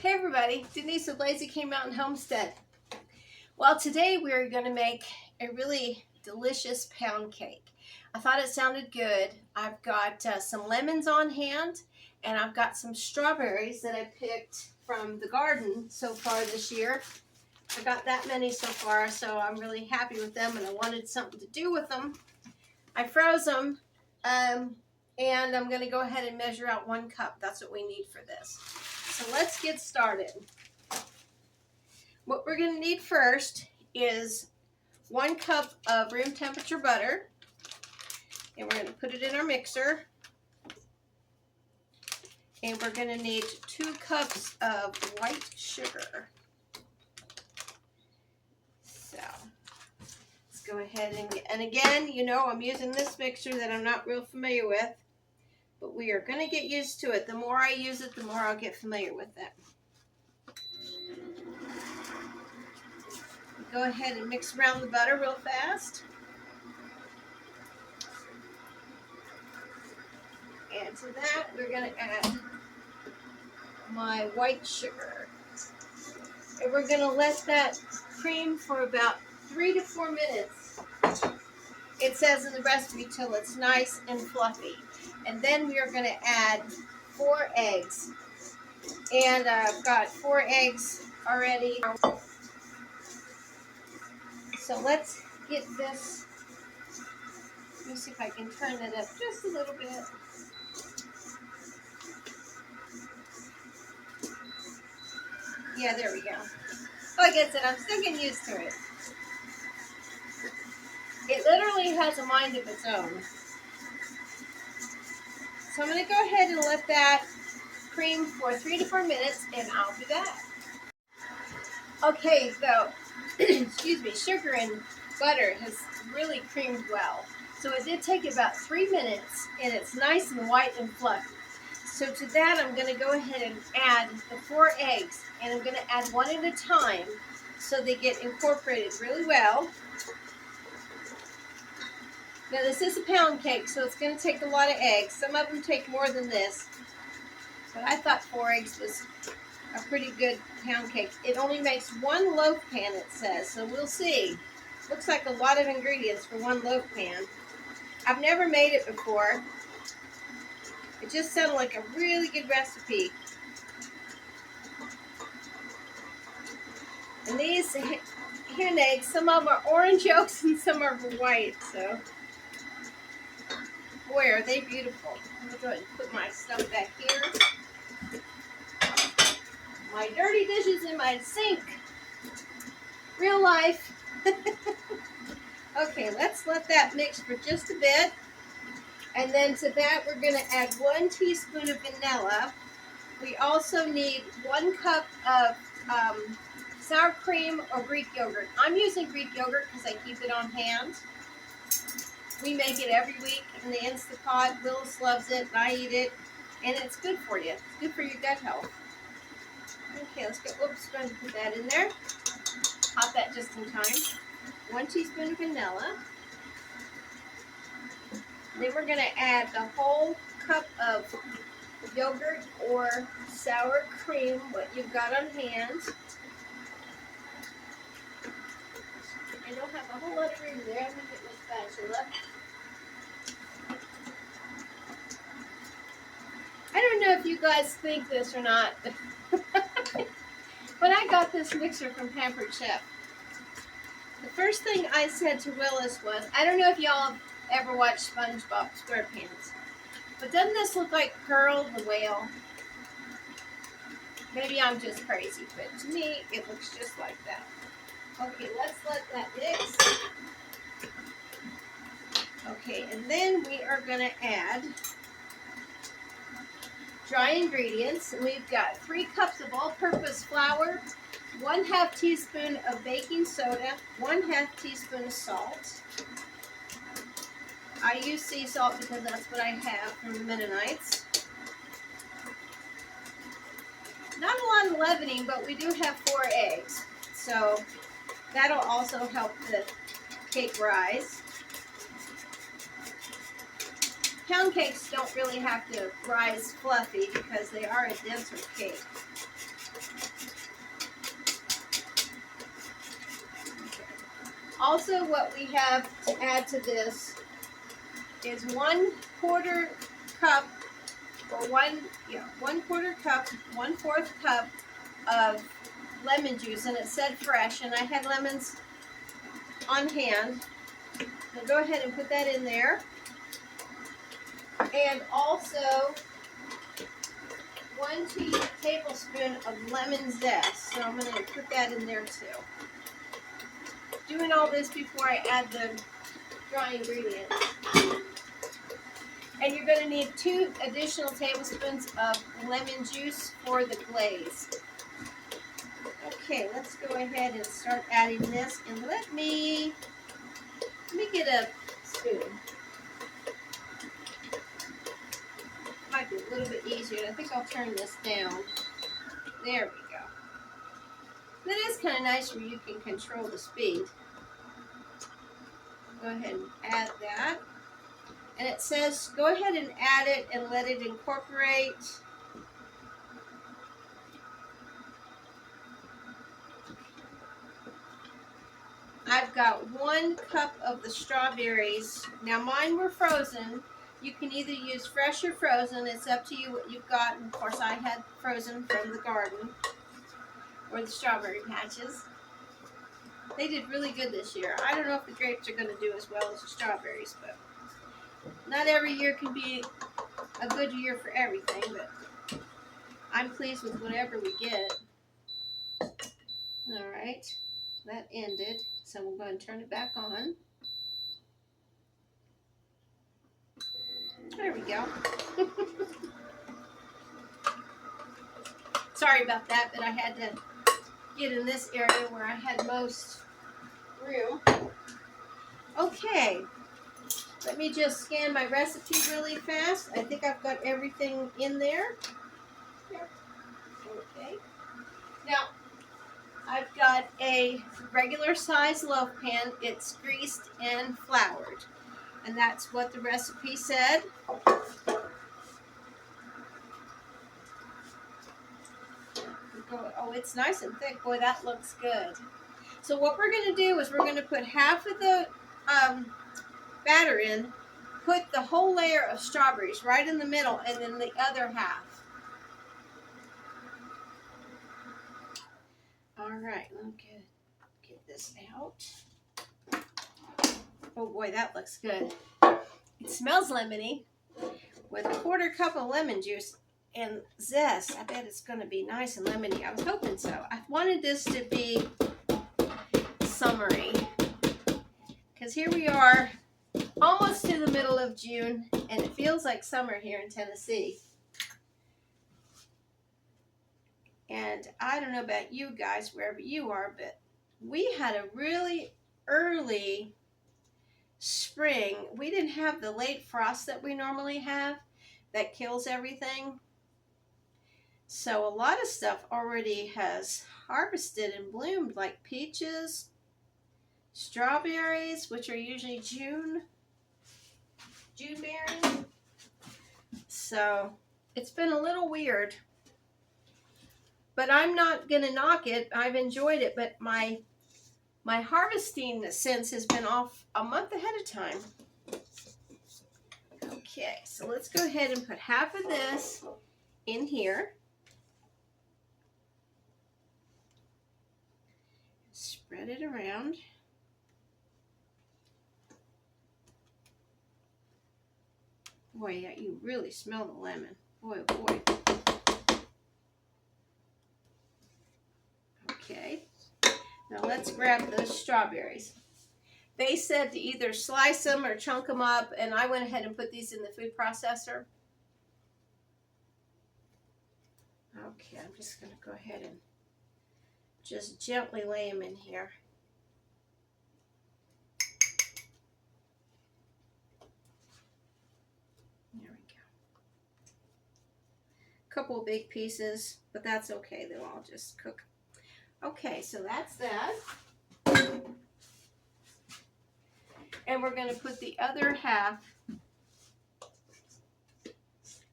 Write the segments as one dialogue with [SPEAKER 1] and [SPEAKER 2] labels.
[SPEAKER 1] Hey everybody, Denise with Lazy King Mountain Homestead. Well, today we are going to make a really delicious pound cake. I thought it sounded good. I've got some lemons on hand, and I've got some strawberries that I picked from the garden so far this year. I got that many so far, so I'm really happy with them, and I wanted something to do with them. I froze them, and I'm going to go ahead and measure out 1 cup. That's what we need for this. So let's get started. What we're going to need first is 1 cup of room temperature butter, and we're going to put it in our mixer. And we're going to need 2 cups of white sugar. So let's go ahead and again, you know, I'm using this mixer that I'm not real familiar with, but we are going to get used to it. The more I use it, the more I'll get familiar with it. Go ahead and mix around the butter real fast. And to that, we're going to add my white sugar. And we're going to let that cream for about 3 to 4 minutes. It says in the recipe till it's nice and fluffy. And then we are going to add 4 eggs. And I've got 4 eggs already. So let's get this. Let me see if I can turn it up just a little bit. Yeah, there we go. Like I said, I'm still getting used to it. It literally has a mind of its own. So I'm going to go ahead and let that cream for 3 to 4 minutes, and I'll be back. Okay, so, excuse me, sugar and butter has really creamed well. So it did take about 3 minutes, and it's nice and white and fluffy. So to that, I'm going to go ahead and add the 4 eggs, and I'm going to add 1 at a time so they get incorporated really well. Now this is a pound cake, so it's going to take a lot of eggs. Some of them take more than this, but I thought 4 eggs was a pretty good pound cake. It only makes 1 loaf pan, it says, so we'll see. Looks like a lot of ingredients for 1 loaf pan. I've never made it before. It just sounded like a really good recipe. And these hen eggs, some of them are orange yolks and some are white, so boy, are they beautiful. I'm going to go ahead and put my stuff back here. My dirty dishes in my sink. Real life. Okay, let's let that mix for just a bit. And then to that, we're going to add 1 teaspoon of vanilla. We also need 1 cup of sour cream or Greek yogurt. I'm using Greek yogurt because I keep it on hand. We make it every week in the Instapot. Willis loves it, and I eat it, and it's good for you. It's good for your gut health. Okay, let's go. Oops, going to put that in there. Pop that just in time. 1 teaspoon of vanilla. Then we're going to add the whole cup of yogurt or sour cream, what you've got on hand. I don't have a whole lot of room there. I'm going to get my spatula. I don't know if you guys think this or not, but I got this mixer from Pampered Chef. The first thing I said to Willis was, I don't know if y'all have ever watched SpongeBob SquarePants, but doesn't this look like Pearl the whale? Maybe I'm just crazy, but to me, it looks just like that. Okay, let's let that mix. Okay, and then we are going to add dry ingredients. And we've got 3 cups of all-purpose flour, 1/2 teaspoon of baking soda, 1/2 teaspoon of salt. I use sea salt because that's what I have from the Mennonites. Not a lot of leavening, but we do have 4 eggs, so that'll also help the cake rise. Pound cakes don't really have to rise fluffy because they are a denser cake. Also, what we have to add to this is 1/4 cup, or 1/4 cup, 1/4 cup of lemon juice, and it said fresh, and I had lemons on hand. So go ahead and put that in there. And also 1 tablespoon of lemon zest. So I'm going to put that in there too. Doing all this before I add the dry ingredients. And you're going to need 2 additional tablespoons of lemon juice for the glaze. Okay, let's go ahead and start adding this, and let me get a spoon. Might be a little bit easier. I think I'll turn this down. There we go. That is kind of nice where you can control the speed. Go ahead and add that. And it says go ahead and add it and let it incorporate. I've got 1 cup of the strawberries. Now mine were frozen. You can either use fresh or frozen. It's up to you what you've got. And of course I had frozen from the garden or the strawberry patches. They did really good this year. I don't know if the grapes are going to do as well as the strawberries, but not every year can be a good year for everything, but I'm pleased with whatever we get. All right, that ended. So we'll go and turn it back on. There we go. Sorry about that, but I had to get in this area where I had most room. Okay, let me just scan my recipe really fast. I think I've got everything in there. Okay. Now, I've got a regular size loaf pan. It's greased and floured. And that's what the recipe said. Oh, it's nice and thick. Boy, that looks good. So what we're going to do is we're going to put half of the batter in, put the whole layer of strawberries right in the middle, and then the other half. All right, let me get this out. Oh boy, that looks good. It smells lemony with 1/4 cup of lemon juice and zest. I bet it's going to be nice and lemony. I was hoping so. I wanted this to be summery because here we are almost to the middle of June and it feels like summer here in Tennessee. And I don't know about you guys wherever you are, but we had a really early spring. We didn't have the late frost that we normally have that kills everything. So a lot of stuff already has harvested and bloomed, like peaches, strawberries, which are usually June berries. So it's been a little weird, but I'm not gonna knock it. I've enjoyed it, but my harvesting sense has been off a month ahead of time. Okay, so let's go ahead and put half of this in here. Spread it around. Boy, yeah, you really smell the lemon. Boy, oh boy. Okay, now let's grab those strawberries. They said to either slice them or chunk them up, and I went ahead and put these in the food processor. Okay, I'm just going to go ahead and just gently lay them in here. There we go. A couple of big pieces, but that's okay. They'll all just cook. Okay, so that's that. And we're going to put the other half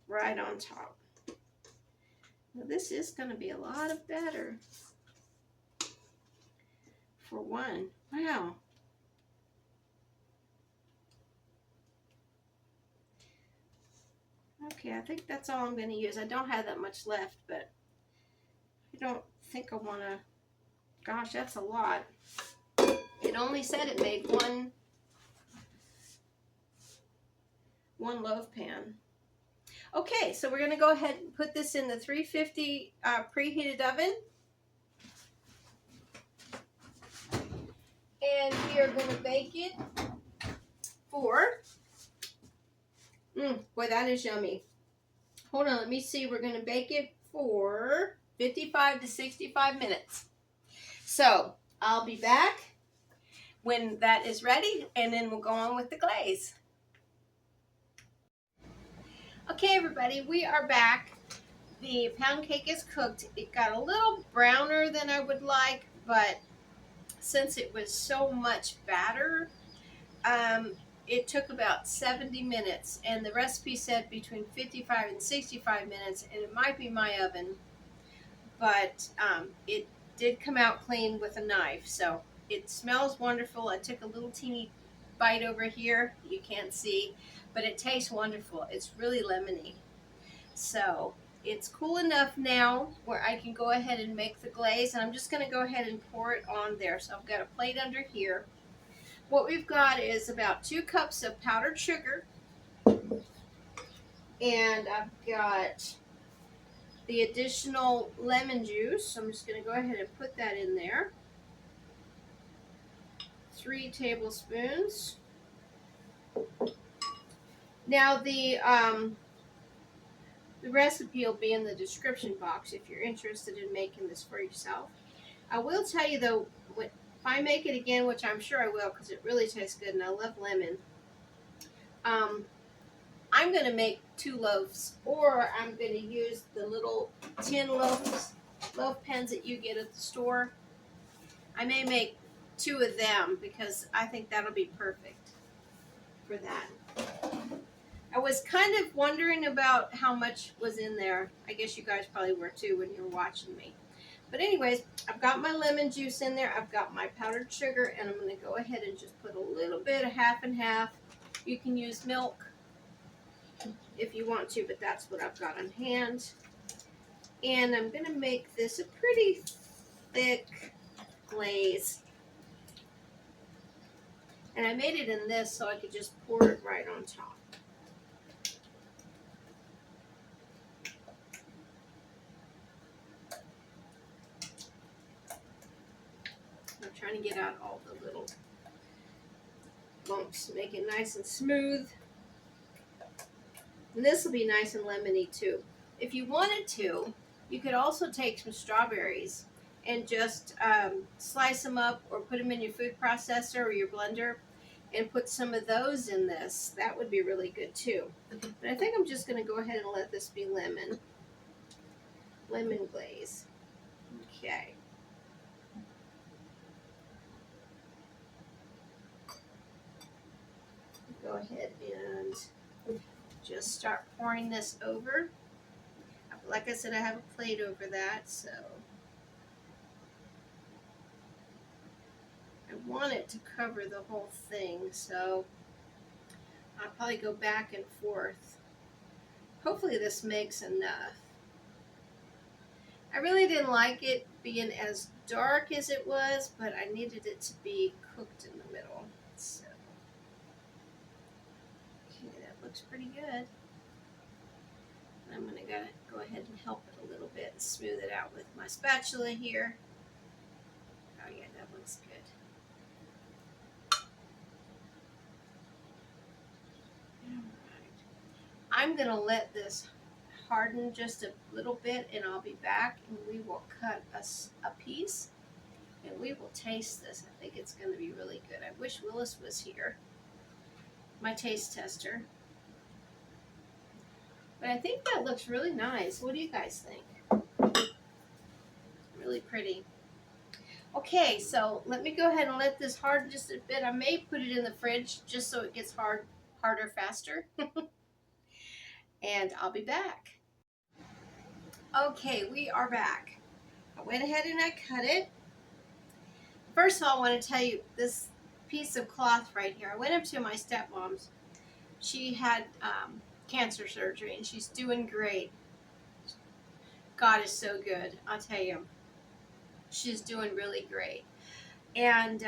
[SPEAKER 1] right on top. Now this is going to be a lot of batter for one. Wow. Okay, I think that's all I'm going to use. I don't have that much left, but I don't think I want to. Gosh, that's a lot. It only said it made one loaf pan. Okay, so we're going to go ahead and put this in the 350 preheated oven. And we are going to bake it for, boy, that is yummy. Hold on, let me see. We're going to bake it for 55 to 65 minutes. So I'll be back when that is ready, and then we'll go on with the glaze. Okay, everybody, we are back. The pound cake is cooked. It got a little browner than I would like, but since it was so much batter, it took about 70 minutes, and the recipe said between 55 and 65 minutes, and it might be my oven, but it did come out clean with a knife, so it smells wonderful. I took a little teeny bite over here. You can't see, but it tastes wonderful. It's really lemony. So it's cool enough now where I can go ahead and make the glaze, and I'm just going to go ahead and pour it on there. So I've got a plate under here. What we've got is about 2 cups of powdered sugar, and I've got the additional lemon juice. So I'm just going to go ahead and put that in there. 3 tablespoons. Now the recipe will be in the description box if you're interested in making this for yourself. I will tell you though, if I make it again, which I'm sure I will because it really tastes good and I love lemon, I'm going to make 2 loaves, or I'm going to use the little tin loaf pens that you get at the store. I may make 2 of them because I think that'll be perfect for that. I was kind of wondering about how much was in there. I guess you guys probably were too when you were watching me. But anyways, I've got my lemon juice in there. I've got my powdered sugar, and I'm going to go ahead and just put a little bit of half and half. You can use milk if you want to, but that's what I've got on hand. And I'm going to make this a pretty thick glaze. And I made it in this so I could just pour it right on top. I'm trying to get out all the little lumps, make it nice and smooth. And this will be nice and lemony too. If you wanted to, you could also take some strawberries and just slice them up or put them in your food processor or your blender and put some of those in this. That would be really good too. But I think I'm just going to go ahead and let this be lemon glaze. Okay. Go ahead and just start pouring this over. Like I said, I have a plate over that, so I want it to cover the whole thing, so I'll probably go back and forth. Hopefully this makes enough. I really didn't like it being as dark as it was, but I needed it to be cooked in the middle. So, okay, that looks pretty good. I'm going to go ahead and help it a little bit and smooth it out with my spatula here. Oh yeah, that looks good. Alright. I'm going to let this harden just a little bit, and I'll be back and we will cut us a piece and we will taste this. I think it's going to be really good. I wish Willis was here, my taste tester. But I think that looks really nice. What do you guys think? Really pretty. Okay, so let me go ahead and let this harden just a bit. I may put it in the fridge just so it gets harder faster. And I'll be back. Okay, we are back. I went ahead and I cut it. First of all, I want to tell you this piece of cloth right here. I went up to my stepmom's. She had cancer surgery, and she's doing great. God is so good, I'll tell you. She's doing really great. And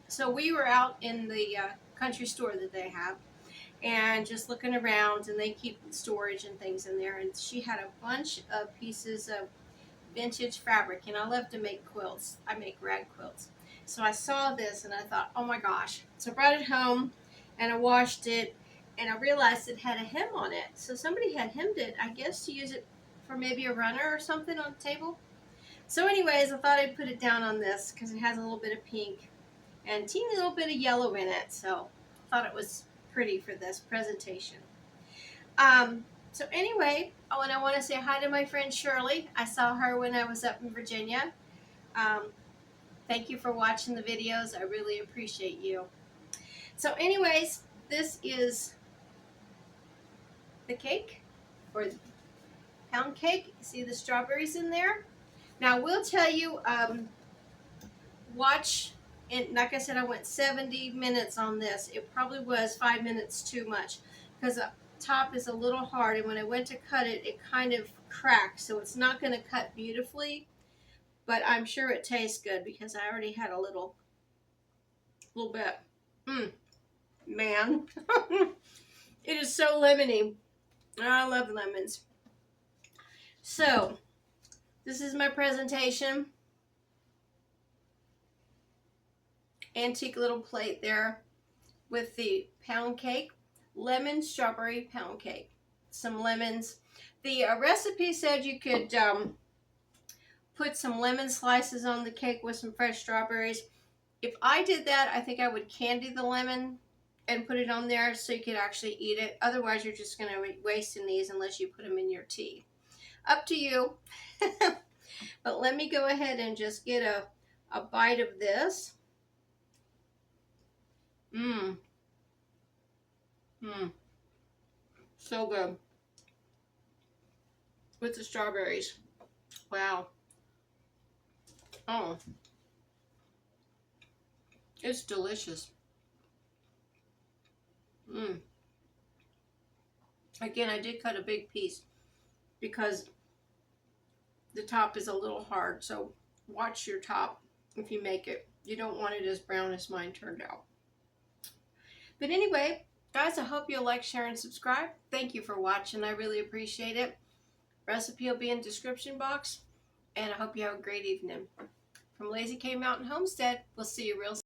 [SPEAKER 1] so we were out in the country store that they have, and just looking around, and they keep storage and things in there, and she had a bunch of pieces of vintage fabric, and I love to make quilts. I make rag quilts. So I saw this and I thought, oh my gosh. So I brought it home and I washed it, and I realized it had a hem on it. So somebody had hemmed it, I guess, to use it for maybe a runner or something on the table. So anyways, I thought I'd put it down on this because it has a little bit of pink and a teeny little bit of yellow in it. So I thought it was pretty for this presentation. So anyway, oh, and I want to say hi to my friend Shirley. I saw her when I was up in Virginia. Thank you for watching the videos. I really appreciate you. So anyways, this is the cake, or the pound cake. See the strawberries in there? Now I will tell you, watch, and like I said, I went 70 minutes on this. It probably was 5 minutes too much because the top is a little hard, and when I went to cut it, it kind of cracked, so it's not going to cut beautifully, but I'm sure it tastes good because I already had a little bit. Man. It is so lemony. I love lemons. So this is my presentation. Antique little plate there with the pound cake. Lemon strawberry pound cake. Some lemons. The recipe said you could put some lemon slices on the cake with some fresh strawberries. If I did that, I think I would candy the lemon and put it on there so you could actually eat it. Otherwise, you're just going to be wasting these unless you put them in your tea. Up to you. But let me go ahead and just get a bite of this. So good. With the strawberries. Wow. Oh. It's delicious. Again, I did cut a big piece because the top is a little hard, so watch your top if you make it. You don't want it as brown as mine turned out. But anyway, guys, I hope you'll like, share, and subscribe. Thank you for watching. I really appreciate it. Recipe will be in the description box, and I hope you have a great evening. From Lazy K Mountain Homestead, we'll see you real soon.